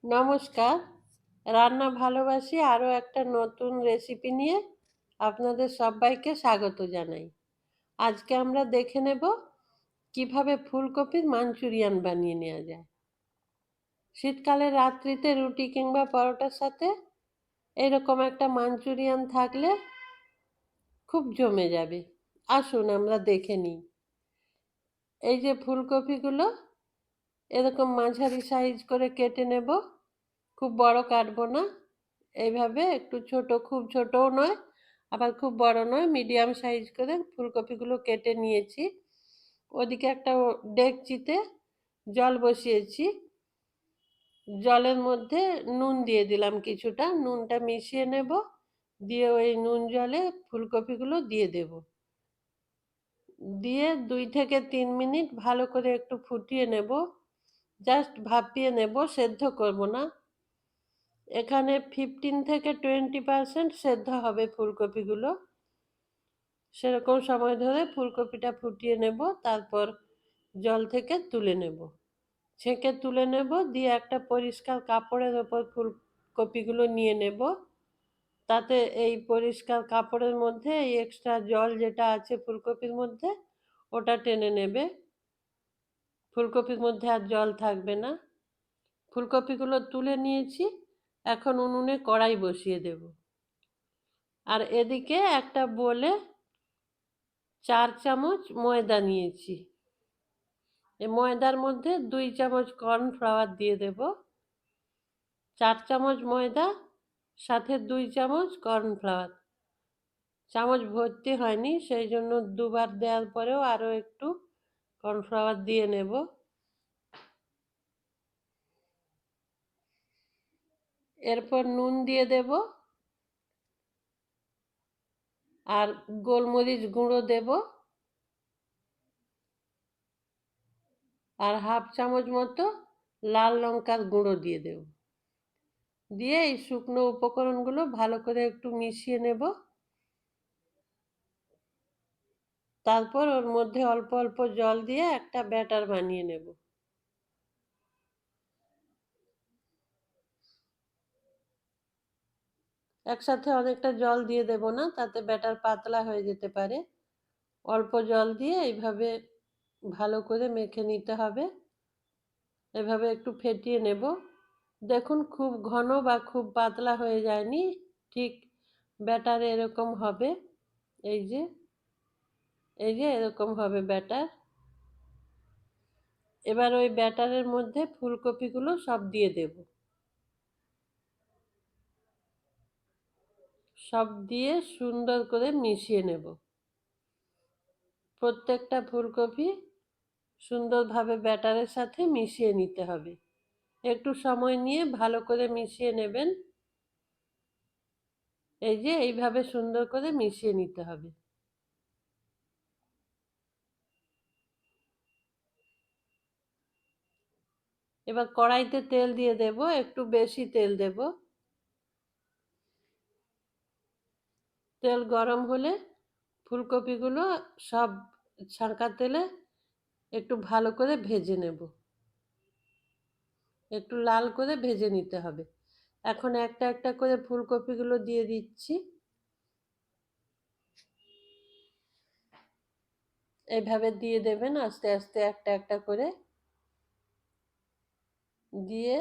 নমস্কার। রান্না ভালোবাসি আরও একটা নতুন রেসিপি নিয়ে আপনাদের সবাইকে স্বাগত জানাই। আজকে আমরা দেখে নেব কিভাবে ফুলকপির মাঞ্চুরিয়ান বানিয়ে নেওয়া যায়। শীতকালে রাত্রিতে রুটি কিংবা পরোটার সাথে এরকম একটা মাঞ্চুরিয়ান থাকলে খুব জমে যাবে। আসুন আমরা দেখে নিই। এই যে ফুলকপিগুলো এরকম মাঝারি সাইজ করে কেটে নেব, খুব বড় কাটবো না। এইভাবে একটু ছোট, খুব ছোটও নয় আবার খুব বড় নয়, মিডিয়াম সাইজ করে ফুলকপিগুলো কেটে নিয়েছি। ওদিকে একটা ডেকচিতে জল বসিয়েছি, জলের মধ্যে নুন দিয়ে দিলাম কিছুটা, নুনটা মিশিয়ে নেব, দিয়ে ওই নুন জলে ফুলকপিগুলো দিয়ে দেব, দিয়ে 2 থেকে 3 মিনিট ভালো করে একটু ফুটিয়ে নেব, জাস্ট ভাপিয়ে নেব, সেদ্ধ করব না। এখানে 15 থেকে 20% সেদ্ধ হবে ফুলকপিগুলো। সেরকম সময় ধরে ফুলকপিটা ফুটিয়ে নেব, তারপর জল থেকে তুলে নেব, ছেঁকে তুলে নেব, দিয়ে একটা পরিষ্কার কাপড়ের ওপর ফুলকপিগুলো নিয়ে নেব। তাতে এই পরিষ্কার কাপড়ের মধ্যে এই এক্সট্রা জল যেটা আছে ফুলকপির মধ্যে ওটা টেনে নেবে, ফুলকপির মধ্যে আর জল থাকবে না। ফুলকপিগুলো তুলে নিয়েছি, এখন উনুনে কড়াই বসিয়ে দেব। আর এদিকে একটা বোলে 4 চামচ ময়দা নিয়েছি, এই ময়দার মধ্যে 2 চামচ কর্নফ্লাওয়ার দিয়ে দেব। 4 চামচ ময়দা, সাথে 2 চামচ কর্নফ্লাওয়ার। চামচ ভর্তি হয়নি, সেই জন্য দুবার দেওয়ার পরেও আরও একটু কর্নফ্লাওয়ার দিয়ে নেব। এরপর নুন দিয়ে দেব, আর গোলমরিচ গুঁড়ো দেব, আর 1/2 চামচ মতো লাল লঙ্কার গুঁড়ো দিয়ে দেব। দিয়ে এই শুকনো উপকরণগুলো ভালো করে একটু মিশিয়ে নেব। তারপর ওর মধ্যে অল্প অল্প জল দিয়ে একটা ব্যাটার বানিয়ে নেব। একসাথে অনেকটা জল দিয়ে দেব না, তাতে ব্যাটার পাতলা হয়ে যেতে পারে। অল্প জল দিয়ে এইভাবে ভালো করে মেখে নিতে হবে। এভাবে একটু ফেটিয়ে নেব। দেখুন খুব ঘন বা খুব পাতলা হয়ে যায়নি, ঠিক ব্যাটার এরকম হবে। এই যে এই যে এরকম হবে ব্যাটার। এবার ওই ব্যাটারের মধ্যে ফুলকপিগুলো সব দিয়ে দেব, সব দিয়ে সুন্দর করে মিশিয়ে নেব। প্রত্যেকটা ফুলকপি সুন্দরভাবে ব্যাটারের সাথে মিশিয়ে নিতে হবে। একটু সময় নিয়ে ভালো করে মিশিয়ে নেবেন। এই যে এইভাবে সুন্দর করে মিশিয়ে নিতে হবে। এবার কড়াইতে তেল দিয়ে দেব, একটু বেশি তেল দেব। তেল গরম হলে ফুলকপিগুলো সব ছাঁকা তেলে একটু ভালো করে ভেজে নেব, একটু লাল করে ভেজে নিতে হবে। এখন একটা একটা করে ফুলকপিগুলো দিয়ে দিচ্ছি। এইভাবে দিয়ে দেবেন আস্তে আস্তে একটা একটা করে, দিয়ে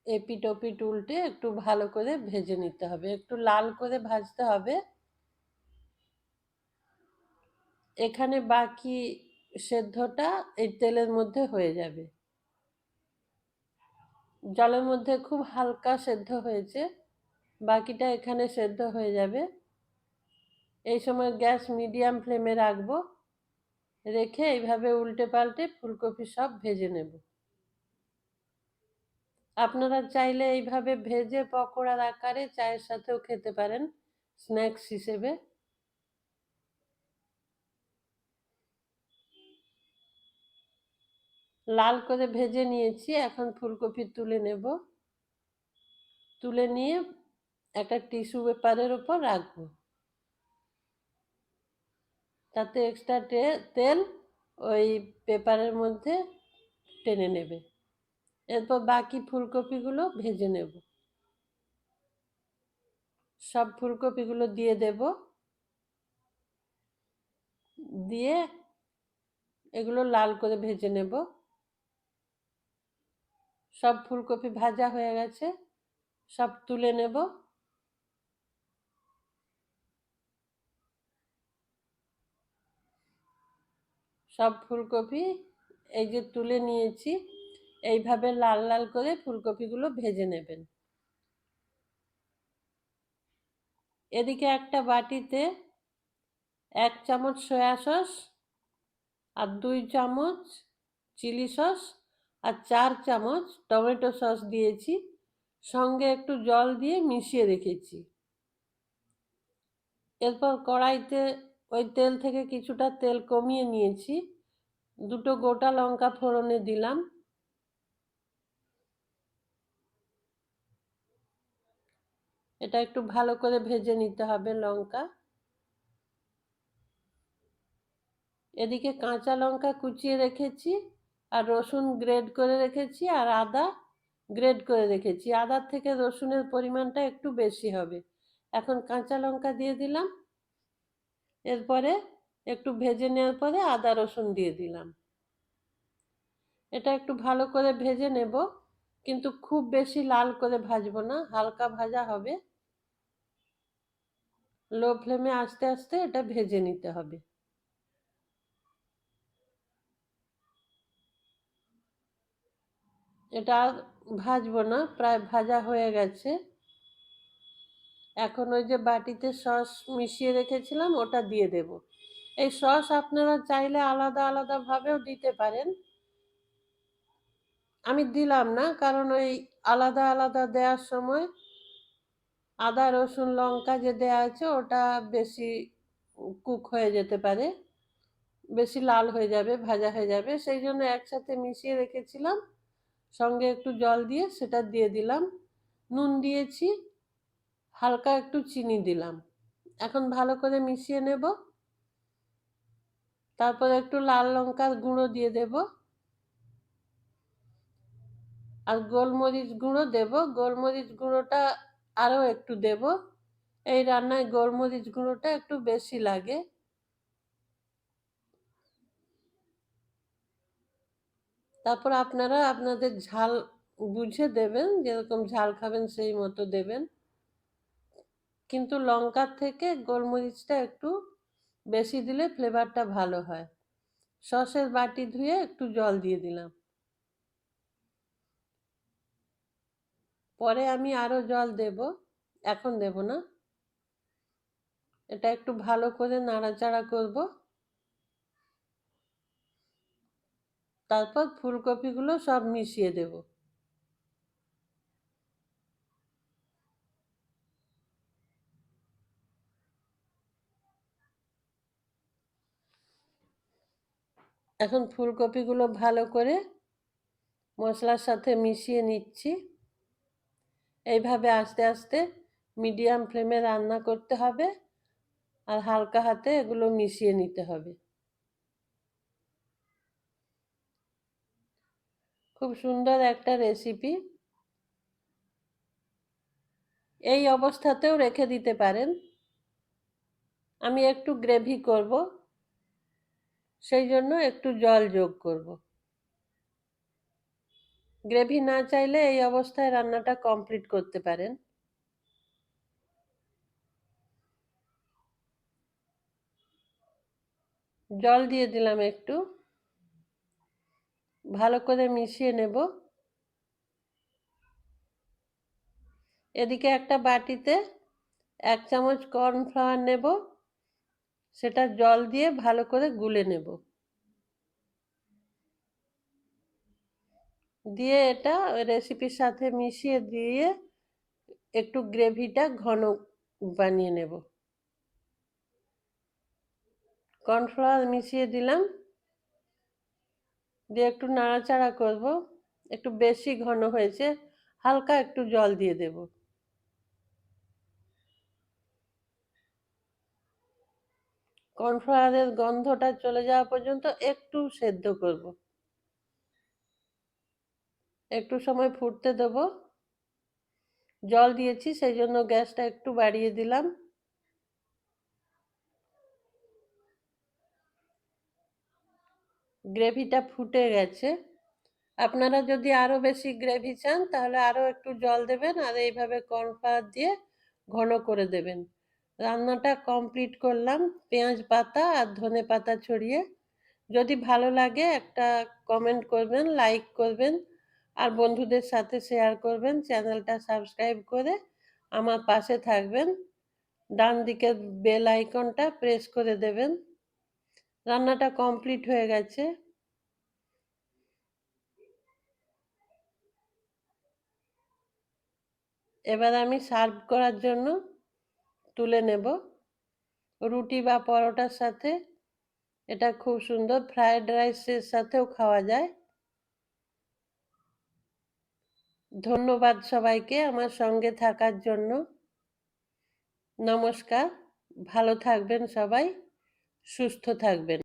এপিট ওপিট উল্টে একটু ভালো করে ভেজে নিতে হবে, একটু লাল করে ভাজতে হবে। এখানে বাকি সেদ্ধটা এই তেলের মধ্যে হয়ে যাবে। জলের মধ্যে খুব হালকা সেদ্ধ হয়েছে, বাকিটা এখানে সেদ্ধ হয়ে যাবে। এই সময় গ্যাস মিডিয়াম ফ্লেমে রাখবো, রেখে এইভাবে উল্টে পাল্টে ফুলকপি সব ভেজে নেব। আপনারা চাইলে এইভাবে ভেজে পকোড়ার আকারে চায়ের সাথেও খেতে পারেন, স্ন্যাক্স হিসেবে। লাল করে ভেজে নিয়েছি, এখন ফুলকপি তুলে নেব। তুলে নিয়ে একটা টিস্যু পেপারের ওপর রাখবো, তাতে এক্সট্রা তেল ওই পেপারের মধ্যে টেনে নেবে। এরপর বাকি ফুলকপিগুলো ভেজে নেব। সব ফুলকপিগুলো দিয়ে দেব, দিয়ে এগুলো লাল করে ভেজে নেব। সব ফুলকপি ভাজা হয়ে গেছে, সব তুলে নেব। সব ফুলকপি এই যে তুলে নিয়েছি, এইভাবে লাল লাল করে ফুলকপিগুলো ভেজে নেবেন। এদিকে একটা বাটিতে 1 চামচ সয়া সস আর 2 চামচ চিলি সস আর 4 চামচ টমেটো সস দিয়েছি, সঙ্গে একটু জল দিয়ে মিশিয়ে রেখেছি। এরপর কড়াইতে ওই তেল থেকে কিছুটা তেল কমিয়ে নিয়েছি, 2টো গোটা লঙ্কা ফোড়নে দিলাম। এটা একটু ভালো করে ভেজে নিতে হবে লঙ্কা। এদিকে কাঁচা লঙ্কা কুচিয়ে রেখেছি, আর রসুন গ্রেড করে রেখেছি, আর আদা গ্রেড করে রেখেছি। আদার থেকে রসুনের পরিমাণটা একটু বেশি হবে। এখন কাঁচা লঙ্কা দিয়ে দিলাম, এরপরে একটু ভেজে নেওয়ার পরে আদা রসুন দিয়ে দিলাম। এটা একটু ভালো করে ভেজে নেব, কিন্তু খুব বেশি লাল করে ভাজবো না, হালকা ভাজা হবে। লো ফ্লেমে আস্তে আস্তে এটা ভেজে নিতে হবে। এটা আর ভাজবো না, প্রায় ভাজা হয়ে গেছে। এখন ওই যে বাটিতে সস মিশিয়ে রেখেছিলাম ওটা দিয়ে দেব। এই সস আপনারা চাইলে আলাদা আলাদা ভাবেও দিতে পারেন, আমি দিলাম না, কারণ ওই আলাদা আলাদা দেওয়ার সময় আদা রসুন লঙ্কা যে দেওয়া আছে ওটা বেশি কুক হয়ে যেতে পারে, বেশি লাল হয়ে যাবে, ভাজা হয়ে যাবে, সেই জন্য একসাথে মিশিয়ে রেখেছিলাম। সঙ্গে একটু জল দিয়ে সেটা দিয়ে দিলাম। নুন দিয়েছি, হালকা একটু চিনি দিলাম। এখন ভালো করে মিশিয়ে নেব। তারপর একটু লাল লঙ্কার গুঁড়ো দিয়ে দেব, আর গোলমরিচ গুঁড়ো দেব। গোলমরিচ গুঁড়োটা আরও একটু দেব, এই রান্নায় গোলমরিচ গুঁড়োটা একটু বেশি লাগে। তারপর আপনারা আপনাদের ঝাল বুঝে দেবেন, যেরকম ঝাল খাবেন সেই মতো দেবেন, কিন্তু লঙ্কার থেকে গোলমরিচটা একটু বেশি দিলে ফ্লেভারটা ভালো হয়। সসের বাটি ধুয়ে একটু জল দিয়ে দিলাম, পরে আমি আরও জল দেব, এখন দেব না। এটা একটু ভালো করে নাড়াচাড়া করব। তারপর ফুলকপিগুলো সব মিশিয়ে দেব। এখন ফুলকপিগুলো ভালো করে মশলার সাথে মিশিয়ে নিচ্ছি। এইভাবে আস্তে আস্তে মিডিয়াম ফ্লেমে রান্না করতে হবে, আর হালকা হাতে এগুলো মিশিয়ে নিতে হবে। খুব সুন্দর একটা রেসিপি। এই অবস্থাতেও রেখে দিতে পারেন। আমি একটু গ্রেভি করব, সেই জন্য একটু জল যোগ করব। গ্রেভি না চাইলে এই অবস্থায় রান্নাটা কমপ্লিট করতে পারেন। জল দিয়ে দিলাম একটু, ভালো করে মিশিয়ে নেব। এদিকে একটা বাটিতে 1 চামচ কর্নফ্লাওয়ার নেব, সেটা জল দিয়ে ভালো করে গুলে নেব। দিয়ে এটা রেসিপির সাথে মিশিয়ে দিয়ে একটু গ্রেভিটা ঘন বানিয়ে নেব। কর্নফ্লাওয়ার মিশিয়ে দিলাম, দিয়ে একটু নাড়াচাড়া করব। একটু বেশি ঘন হয়েছে, হালকা একটু জল দিয়ে দেব। কর্নফ্লাওয়ারের গন্ধটা চলে যাওয়া পর্যন্ত একটু সেদ্ধ করব। একটু সময় ফুটতে দেব। জল দিয়েছি, সেই জন্য গ্যাসটা একটু বাড়িয়ে দিলাম। গ্রেভিটা ফুটে গেছে। আপনারা যদি আরো বেশি গ্রেভি চান তাহলে আরো একটু জল দেবেন, আর এইভাবে কর্নফ্লাওয়ার দিয়ে ঘন করে দেবেন। রান্নাটা কমপ্লিট করলাম পেঁয়াজ পাতা আর ধনে পাতা ছড়িয়ে। যদি ভালো লাগে একটা কমেন্ট করবেন, লাইক করবেন, আর বন্ধুদের সাথে শেয়ার করবেন। চ্যানেলটা সাবস্ক্রাইব করে আমার পাশে থাকবেন। ডান দিকের বেল আইকনটা প্রেস করে দেবেন। রান্নাটা কমপ্লিট হয়ে গেছে। এবার আমি সার্ভ করার জন্য তুলে নেব রুটি বা পরোটার সাথে। এটা খুব সুন্দর, ফ্রায়েড রাইসের সাথেও খাওয়া যায়। ধন্যবাদ সবাইকে আমার সঙ্গে থাকার জন্য। নমস্কার, ভালো থাকবেন সবাই, সুস্থ থাকবেন।